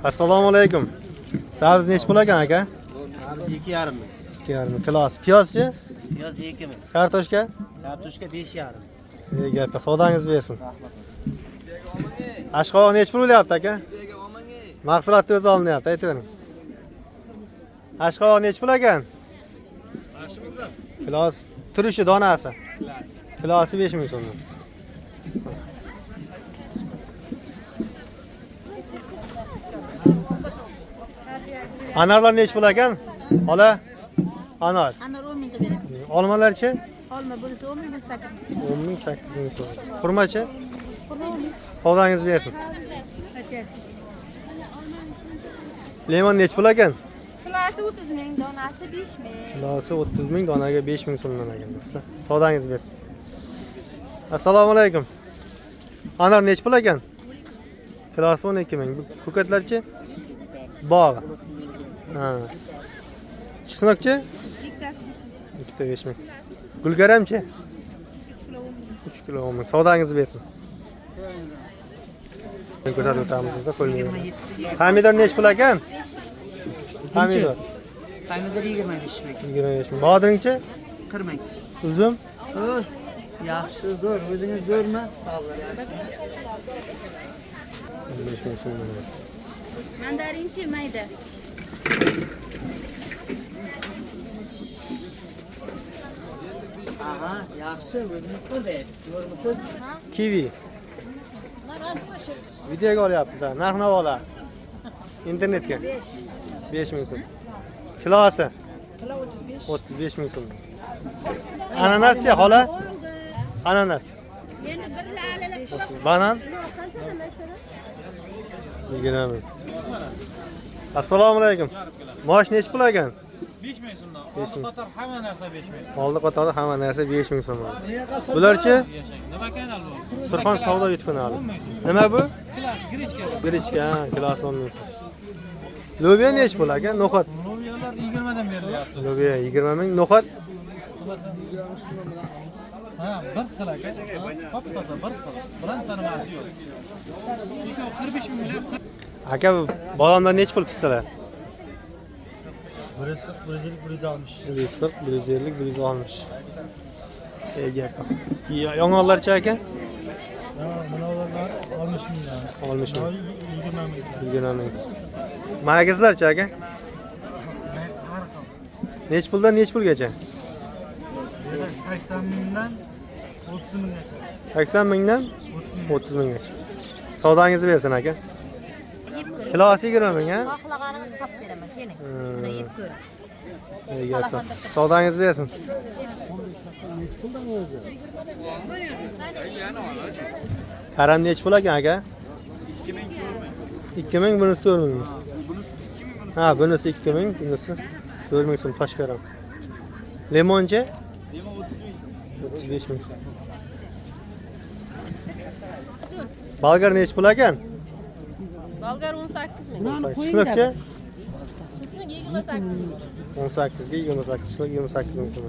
Assalomu alaykum. Sabz nech pul ekan aka? Sabzi 2,5 ming. 2,5 kilosi. Piyozchi? Piyoz 2 ming. Kartoshka? Kartoshka 5,5. Gapga savdangiz bersin. Ashqovoq nech pul bo'lyapti aka? Mahsulotni o'zi olinyapti, aytavering. Ashqovoq nech pul ekan? Kilosi, turishi donasi. Kilosi 5 ming so'm. Anarlar nech pul ekan? Ola? Anar. Anar 10 mingga beraman. Olmalarchi? Olma bo'lsa 10 ming, bo'lsa 8 ming. 10 ming 8 ming so'm. Xurmachi? Xurmo 10 ming. Savdangiz bersin. Aytyapti. Lemon nech pul ekan? Kilosi 30 ming, donasi 5 ming. Kilosi 30 ming, donaga 5 ming so'mdan ekan do'stlar. Savdangiz bersin. Assalomu alaykum. Anar nech pul ekan? Kilosi 12 ming. Ko'katlarchi? Bog'. Ha. Chusnokchi? Ikkita 5 ming. Gulgaramchi? 3 kilo 10 ming. Savdangizni bersin. Ko'rsatib o'tamiz bizda qo'lga. Pomidor nech pul ekan? Pomidor. Pomidor 25 ming. 25 ming. Bodringchi? 40 ming. Uzum? Oy, yaxshi, zo'r. O'zingiz zo'rmi? Sog'lar, yaxshi. 15 ming so'm. Mandarinchi mayda. Aha, yaxshi. O'zingiz qildingiz. Zo'rmisiz? Kiwi. Videoga olyapmiz. Narx-navolar. Internetga. 5 ming so'm. Kilosi? Kilo 35. 35 ming so'm. Ananas-chi, xola? Ananas. Endi bir lalalar. Banan? 20 ming. Assalomu alaykum. Mosh nech pul ekan? 5 ming so'mdan. 5 ming. Qator hamma narsa 5 ming. Oldi qatorda hamma narsa 5 ming so'm. Bularchi? Nima kanal bu? Surxon savdo YouTube kanali. Nima bu? Kilosi grechka. Grechka, kilosi 10 ming so'm. Lobiya nech pul ekan? No'xat. Lobiyalar 20 dan berilyapti. Lobiya 20 ming, no'xat Ha, bir xil aka. Top toza bir xil. Bironta nimasi yo'q. Ikkovi 45 minglab. aka, bolamlar nech pul pistalar? 140, 160. 140, 150, 160. Gap. Yong'oqlarchi aka? Bunalar 60 mingdan. 60 ming. 20 ming. 20 ming. Magizlarchi aka? Nech puldan nech pulgacha? 80 mingdan 30 minggacha. 80 mingdan 30 minggacha. Savdangizni bersin aka. Kilosi 20 ming ha? Xohlaganingiz qilib beraman. Keling. Buni yeb ko'ring. Gap. Savdangizni bersin. Karam nech pul ekan aka? 2 ming, bunisi 4 ming. Ha, bunisi 2 ming, bunisi 4 ming so'm tosh karam. Limonchi? Lemon 30 ming. 35 ming so'm. Bolgar nech pul ekan? Bolgar 18 ming. Chusnokchi? Chusnok 28 ming. 18 ga 28, chusnok 28 ming so'm.